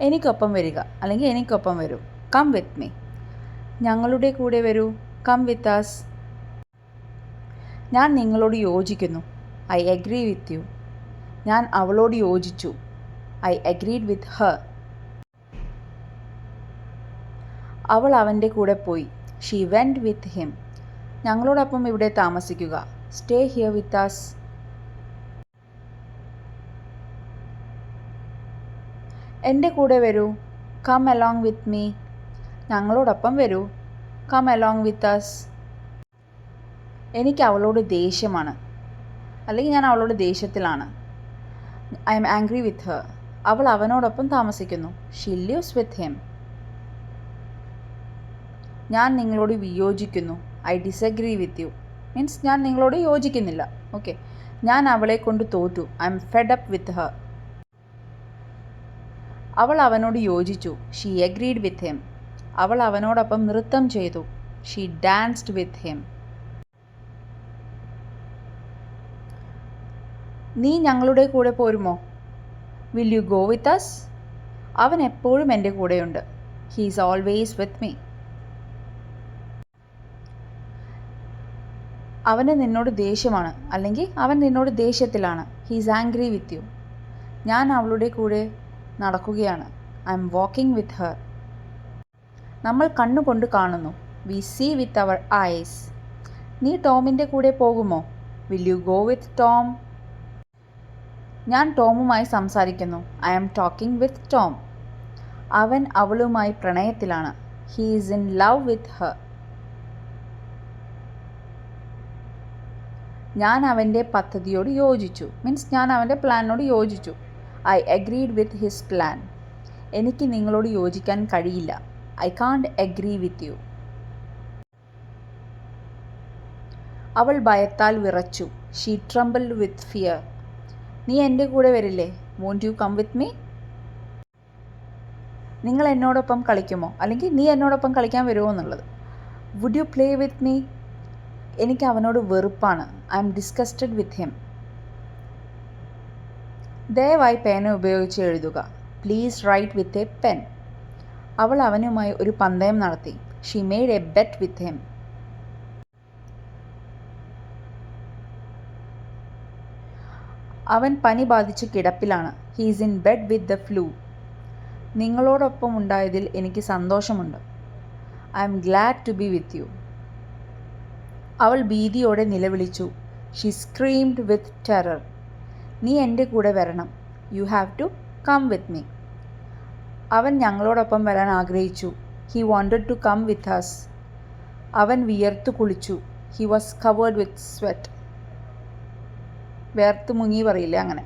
എനിക്കൊപ്പം വരിക അല്ലെങ്കിൽ എനിക്കൊപ്പം വരൂ. Come with me. ഞങ്ങളുടെ കൂടെ വരൂ. Come with us. ഞാൻ നിങ്ങളോട് യോജിക്കുന്നു. I agree with you. ഞാൻ അവളോട് യോജിച്ചു. I agreed with her. അവൾ അവൻ്റെ കൂടെ പോയി. She went with him. ഞങ്ങളോടൊപ്പം ഇവിടെ താമസിക്കുക. Stay here with us. എൻ്റെ കൂടെ വരൂ. Come along with me. ഞങ്ങളോടൊപ്പം വരൂ. Come along with us. എനിക്ക് അവളോട് ദേഷ്യമാണ് അല്ലെങ്കിൽ ഞാൻ അവളോട് ദേഷ്യത്തിലാണ്. I'm angry with her. അവൾ അവനോടൊപ്പം താമസിക്കുന്നു. She lives with him. ഞാൻ നിങ്ങളോട് വിയോജിക്കുന്നു. I disagree with you. Means ഞാൻ നിങ്ങളോട് യോജിക്കുന്നില്ല. ഓക്കെ. ഞാൻ അവളെ കൊണ്ട് തോറ്റു. I'm fed up with her. അവൾ അവനോട് യോജിച്ചു. She agreed with him. അവൾ അവനോടൊപ്പം നൃത്തം ചെയ്തു. She danced with him. നീ ഞങ്ങളുടെ കൂടെ പോരുമോ? Will you go with us? അവൻ എപ്പോഴും എൻ്റെ കൂടെയുണ്ട്. He is always with me. അവന് നിന്നോട് ദേഷ്യമാണ് അല്ലെങ്കിൽ അവൻ നിന്നോട് ദേഷ്യത്തിലാണ്. He is angry with you. ഞാൻ അവളുടെ കൂടെ നടക്കുകയാണ്. I'm walking with her. നമ്മൾ കണ്ണുകൊണ്ട് കാണുന്നു. We see with our eyes. നീ ടോമിൻ്റെ കൂടെ പോകുമോ? Will you go with Tom? ഞാൻ ടോമുമായി സംസാരിക്കുന്നു. I am talking with Tom. അവൻ അവളുമായി പ്രണയത്തിലാണ്. He is in love with her. ഞാൻ അവൻ്റെ പദ്ധതിയോട് യോജിച്ചു. മീൻസ് ഞാൻ അവൻ്റെ പ്ലാനിനോട് യോജിച്ചു. I agreed with his plan. എനിക്ക് നിങ്ങളോട് യോജിക്കാൻ കഴിയില്ല. I can't agree with you. അവൾ ഭയത്താൽ വിറച്ചു. She trembled with fear. നീ എൻ്റെ കൂടെ വരില്ലേ? Won't you come with me? നിങ്ങൾ എന്നോടൊപ്പം കളിക്കുമോ അല്ലെങ്കിൽ നീ എന്നോടൊപ്പം കളിക്കാൻ വരുമോ എന്നുള്ളത്. Would you play with me? എനിക്ക് അവനോട് വെറുപ്പാണ്. I'm disgusted with him. ദയവായി പേന ഉപയോഗിച്ച് എഴുതുക. Please write with a pen. അവൾ അവനുമായി ഒരു പന്തയം നടത്തി. She made a bet with him. അവൻ പനി ബാധിച്ച് കിടപ്പിലാണ്. He is in bed with the flu. നിങ്ങളോടൊപ്പം ഉണ്ടായതിൽ എനിക്ക് സന്തോഷമുണ്ട്. I M glad to be with you. അവൾ ഭീതിയോടെ നിലവിളിച്ചു. She screamed with terror. നീ എൻ്റെ കൂടെ വരണം. You have to come with me. അവൻ ഞങ്ങളോടൊപ്പം വരാൻ ആഗ്രഹിച്ചു. He wanted to come with us. അവൻ വിയർത്തു കുളിച്ചു. He was covered with sweat. വേർത്ത് മുങ്ങി പറയില്ലേ, അങ്ങനെ.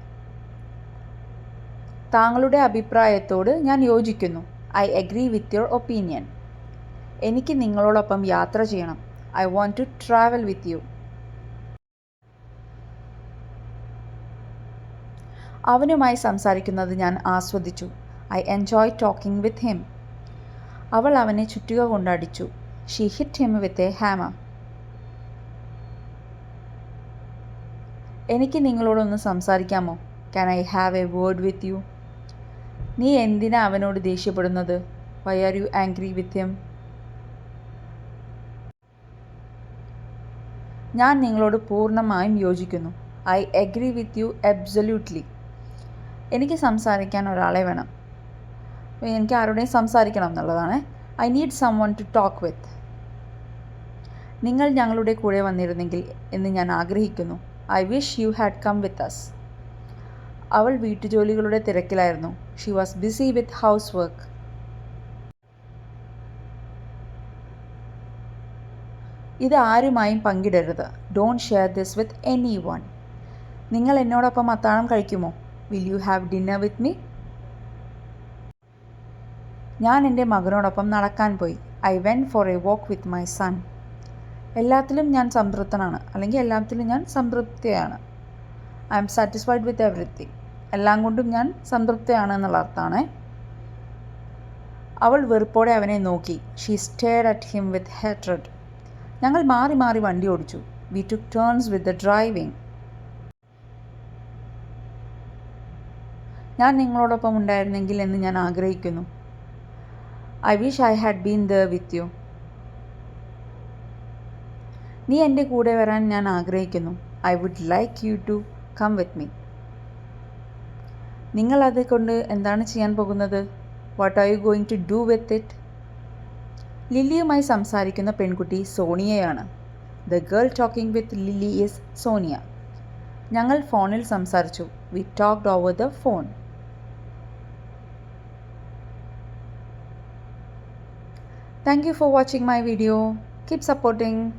താങ്കളുടെ അഭിപ്രായത്തോട് ഞാൻ യോജിക്കുന്നു. I agree with your opinion. എനിക്ക് നിങ്ങളോടൊപ്പം യാത്ര ചെയ്യണം. I want to travel with you. അവനുമായി സംസാരിക്കുന്നത് ഞാൻ ആസ്വദിച്ചു. I enjoy talking with him. അവൾ അവനെ ചുറ്റിക കൊണ്ടടിച്ചു. She hit him with a hammer. എനിക്ക് നിങ്ങളോടൊന്ന് സംസാരിക്കാമോ? Can I have a word with you? നീ എന്തിനാ അവനോട് ദേഷ്യപ്പെടുന്നത്? Why are you angry with him? ഞാൻ നിങ്ങളോട് പൂർണ്ണമായും യോജിക്കുന്നു. I agree with you absolutely. എനിക്ക് സംസാരിക്കാൻ ഒരാളെ വേണം. എനിക്ക് ആരോടെയും സംസാരിക്കണം എന്നുള്ളതാണ്. I need someone to talk with. നിങ്ങൾ ഞങ്ങളുടെ കൂടെ വന്നിരുന്നെങ്കിൽ എന്ന് ഞാൻ ആഗ്രഹിക്കുന്നു. I wish you had come with us. അവൾ വീട്ടുജോലികളുടെ തിരക്കിലായിരുന്നു. She was busy with house work. ഇത് ആരുമായും പങ്കിടരുത്. Don't share this with anyone. നിങ്ങൾ എന്നോടൊപ്പം അത്താഴം കഴിക്കുമോ? Will you have dinner with me? ഞാൻ എൻ്റെ മകനോടൊപ്പം നടക്കാൻ പോയി. I went for a walk with my son. എല്ലാത്തിലും ഞാൻ സംതൃപ്തനാണ് അല്ലെങ്കിൽ എല്ലാത്തിലും ഞാൻ സംതൃപ്തിയാണ്. I'm satisfied with everything. എല്ലാം കൊണ്ടും ഞാൻ സംതൃപ്തയാണ് എന്നുള്ള അർത്ഥമാണ്. അവൾ വെറുപ്പോടെ അവനെ നോക്കി. She stared at him with hatred. ഞങ്ങൾ മാറി മാറി വണ്ടി ഓടിച്ചു. We took turns with the driving. ഞാൻ നിങ്ങളോടൊപ്പം ഉണ്ടായിരുന്നെങ്കിൽ എന്ന് ഞാൻ ആഗ്രഹിക്കുന്നു. I wish I had been there with you. നീ എൻ്റെ കൂടെ വരാൻ ഞാൻ ആഗ്രഹിക്കുന്നു. I would like you to come with me. നിങ്ങൾ അതുകൊണ്ട് എന്താണ് ചെയ്യാൻ പോകുന്നത്? What are you going to do with it? ലില്ലിയുമായി സംസാരിക്കുന്ന പെൺകുട്ടി സോണിയയാണ്. The girl talking with lily is Sonia. ഞങ്ങൾ ഫോണിൽ സംസാരിച്ചു. We talked over the phone. Thank you for watching my video. Keep supporting.